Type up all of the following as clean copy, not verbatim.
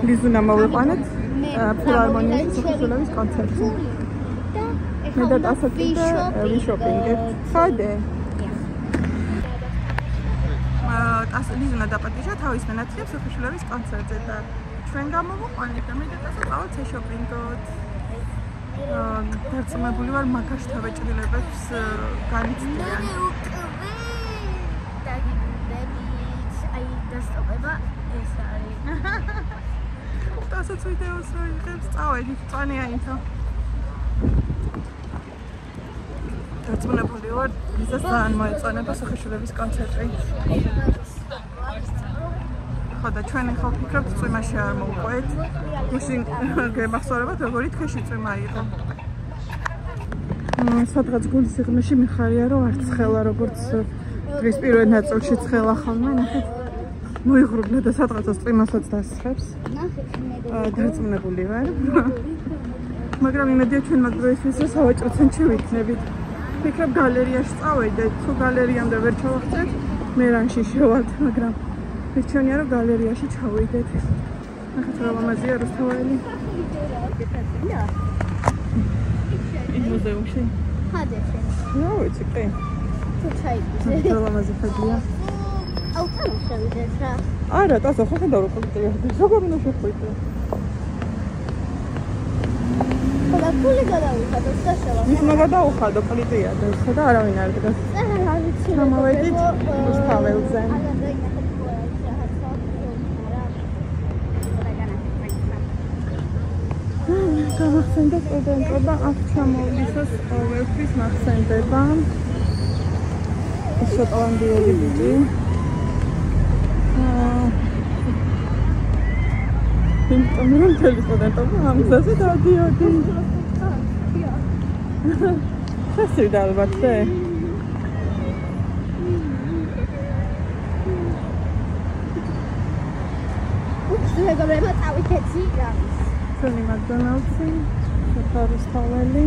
ლიზუნა მოვიყვანეთ ფილარმონიის სოფლების კონცერტზე. მე და დასაწყი ვიშოპინგეთ. ხადე. ლიზუნა დაპატიჟა თავის მენაცვლებს სოფლების კონცერტზე და ჩვენ გამოვიყვანეთ და მე და დასაწყი წავით შეშოპინგოთ. დარწმუნებული ვარ მაგას თავეჭრილებებს განიცდიან. დასაც ვიდეოს რო იღებს წავედით წვანეაინთო. დარწმუნებული ვარ ვიზას ძალიან მოეწონება სოხეშულების კონცერტი. ხო და ჩვენ ახლა ვფიქრობთ წვიმაში არ მოვყვეთ. გუშინ გემახსოვრებათ როგორი თხეში წვიმა იყო. სადღაც გულის სიღრმეში მიხარია რომ არც ცხელა როგორც დღის პირველ ნაწილში ცხელა ხოლმე ნახეთ. მოიღრუბლა და სადღაცას წვიმასაც დასხებს. დარწმუნებული ვარ. მაგრამ იმედია ჩვენ მაგ დროისთვის სავაჭრო ცენტრში ვიქნებით. ვფიქრობ გალერეაში წავედეთ, თუ გალერეამდე ვერ ჩავახცეთ, მე რანში შევალთ, მაგრამ ვირჩევნია რომ გალერეაში ჩავიდეთ. ნახეთ რა ლამაზია რუსთაველი. იმ მუზეუმში. ხადეში. ნუ ვიცი, კი. თუ ჩაიგდე. რა ლამაზი ხადია. აუ თან შევიდეთ რა. არა, დასო ხო ხედავ რომ კოპიტია. როგორ უნდა შეხვიდე? და ფული გადავიხადო და შევა. ის მაგადაუხადო პოლიტია და ხედა არავინ არ დგას. არა, ვიცი. გამოვედით რუსთაველზე. გამახსენდა სტუდენტო და აქ ჩამოვლისას ყოველთვის მახსენდება შოტლანდიელი ბიჭი. იმიტომ რომ მთელი სტუდენტობა ამ გზაზე დადიოდი. ხასივდა ალბათ ზე. მეგობრებო წავიდეთ სიგამის. ჩვენი მაკდონალდსი, რუსთაველი.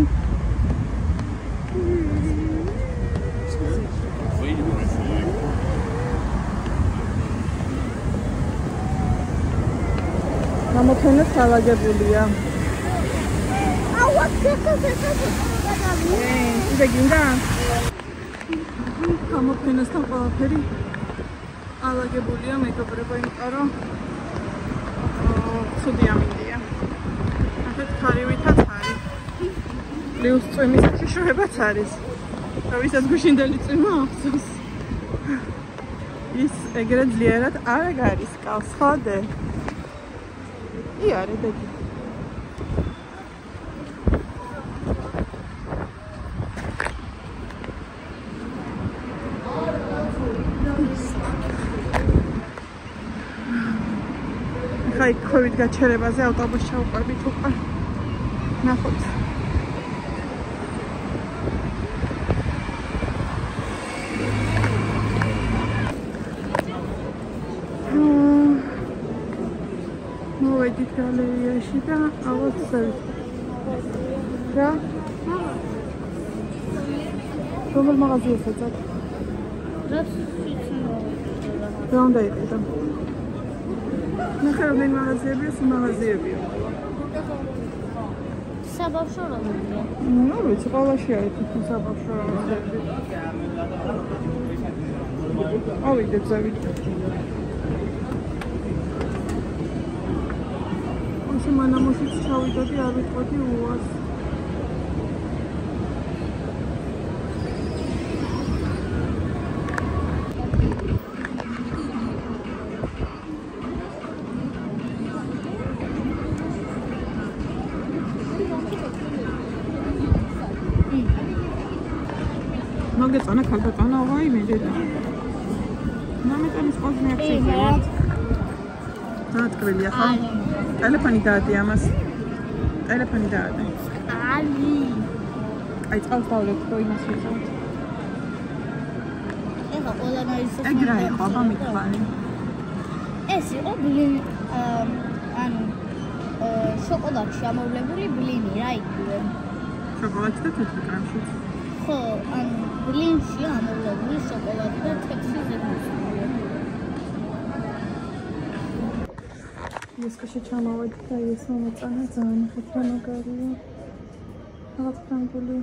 გამოფენა სალაგებულია. ისე გინდა? გამოფენასთან ყველაფერი ალაგებულია მეგობრებო, იმიტომ რომ ცუდი ამინდია. ახეთ ქარივითაც არის. პლუს წვიმის საშუალებაც არის. და ვისაც გუშინდელი წვიმა ახსოვს. ის ეგრე ძლიერად არ გარისკავს, ხოდე? იარე დეგი. ხაი COVID გაჩერებაზე ავტობუსს ჩავყვებით უკვე. ნახოთ. მოვედით გალერეაში და ავოცავთ. რა? რომელ მაღაზიას ეცად? რა უნდა იყიდო? ნახე რომელი მაღაზიებია, სულ მაღაზიებია. საბავშვო რომელია? ნუ ვიცი, ყველაში არის თვითონ საბავშვო მაღაზიები. ავიდეთ ზევით. მანამოსიც ჩავიდოდი, არ ვიტყვეთი უას. მოგეწონა ქალბატონო, ვაი მიდედა. მამეტონის ყოს მეაქცია. დათქვილია ხო? ტელეფონი დაადე ამას. ტელეფონი დაადე. ალი. აი წყალს დავლებთ ხო იმას ვიწყოთ. ეხა ყველანაირი ეგრე იყო აბა მithvani. ეს იყო ბლინი ანუ შოკოლადში ამოვლებული ბლინი რა იგივე. შოკოლადი და 4 გრამშიც. ხო, ანუ ბლინში ამოვლებული შოკოლადი და 6 ზეთმუსლი. იესკაში ჩამოვედი და ეს მომეწონა ძალიან ხეთ რა მაგარია. რაღაც ფრანგული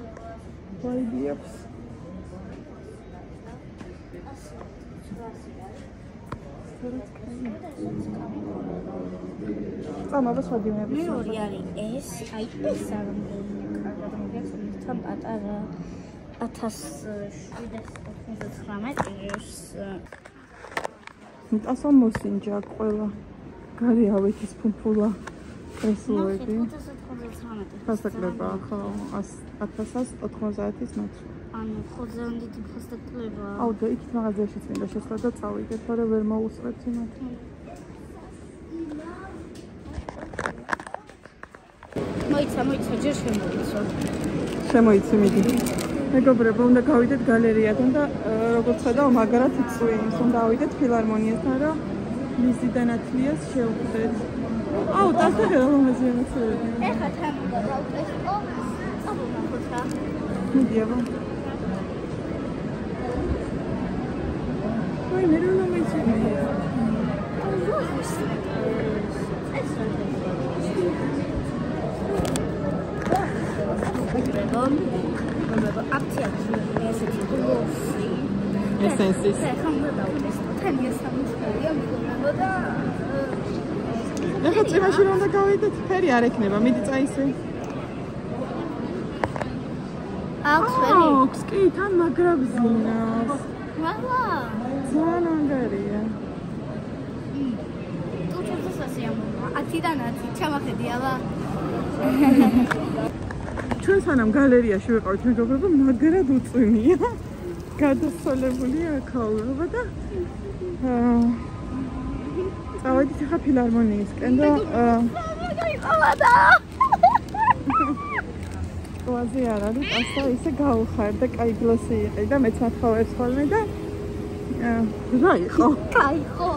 ვაიბი აქვს. წამაბას ვადიმები. მე ორი არის ეს, აი ეს არ მომგონია თან პატარა 1799-ის. მიტასო მოსინჯა ყველა. გარი ავეთის ფუფულა კრესლოები. 1999. ფასტაკლება ხო 1190-ის ნაცვლად. ანუ ხოძან დიდი ფასტაკლება. აუ და იქით მაღაზიაშიც მინდა შესვლა და წავიდეთ, თორე ვერ მოусწრებთ იმათ. მოიცა, ჯერ შემოიცო. შემოიცი მიდი. მეგობრებო, უნდა გავიდეთ გალერეიდან და როგორც ხედავ, მაგრად იწვი, უნდა ავიდეთ ფილარმონიასთან, რომ მისი დანათლიას შევხვდეთ. აუ, დასახელო მომეძებნე. ეხლა თან უნდა დავტესტო. აბა ხოთა. მიდი აბა. ვაი, მე რომ მომეძებნე. ესენსის. ეხლა წვიმაში რომ უნდა გავიდეთ, ფერი არ ექნება, მიდი წაისე. აქვს ფერი? აქვს, კი, თან მაგრაბზინავს. მაღლა. ძალიან მაგარია. თუ ცოტა ამოვა. 10-დან 10 ჩამახედი აბა. ჩვენ სანამ გალერეაში ვიყავით მეგობრებო, მაგრად უწვიმია. გადასწოლებული აქაურობა და წავედით ახლა ფილარმონიისკენ და ყوازი არ არის, ასე ისე გავხარ და კაი გლოსი იყი და მეც მათხოვებს ხოლმე და რა იყო? კაი ხო.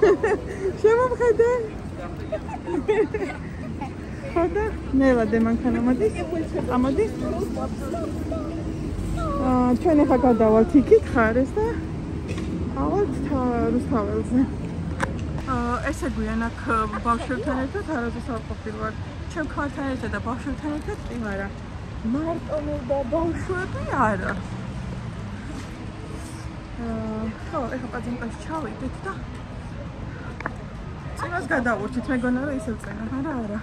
შემომხედე. ხოდა ნელადე მანქან ამოდის. ჩვენ ახლა გადავალთ იქით ხარეს და ავალთ რუსთაველზე. ესე გვიან აქ ბავშვებთან ერთად არასდროს არ ყოფილი ვარ. ჩემ ქალთან ერთად და ბავშვებთან ერთად კი, მაგრამ მარტო და ბავშვები არა. ხო, ახლა პაძინკაში ჩავიდეთ და წინას გადავურჩით, მეგონა რომ ისევ წინა, არა.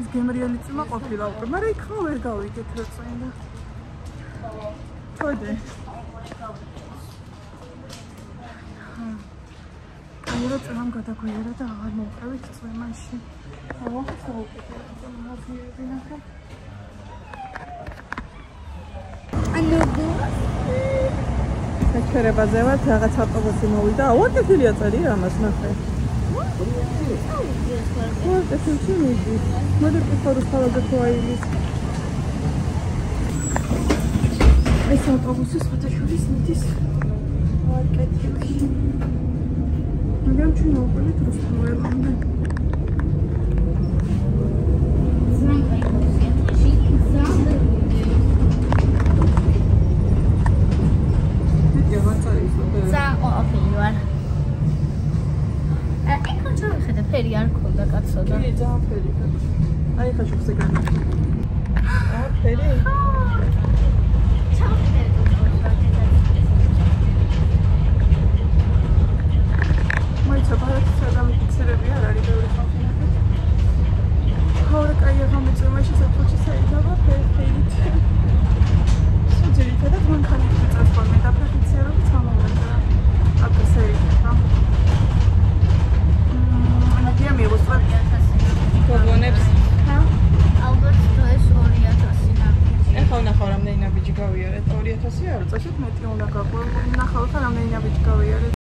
ის გემრიელი წიმა ყოფილა უკვე, მაგრამ იქ ხო ვერ გავიგეთ რა წინა. ხოდე. აირო წამ გადაგვიერა და აღარ მოვყევით წვიმაში. აუ, საუკეთესო მაღაზიები ნახე. საჩერებაზე ვარ, რაღაც ავტობუსი მოვიდა. უარყოფილია წელი ამას ნახე. უარყოფილი მიდის. მოდი ფორუსთავაზე თოაილის. ეს ავტობუსი სხვადასხვის მიდის. უარყოფილში. მაგრამ ჩვენ მოვყოლით რუსთაველამდე. ფერი არ ქონდა კაცო და კი ძალიან ფერი აი ხა შეხზე განა აა ფერი მოიცა ბარათი სადამი ფიქსირები არ არის ბევრი ხალხი ხაურა კაია გამეწმაში საფუჩი საიდაბა ფერფერით შეჯერითადად მანქანა წასვლა და პროფესიონალობით სამომენტო აკუსერიკა მე ვუსვარ გოგონებს ხა ალბათ დღეს 2000-ი ეხლა ნახავ რამდენი ნაბიჯი გავიარეთ 2000 არა წაშეთ მეტი უნდა გაყვე ნახავ ხა რამდენი ნაბიჯი გავიარეთ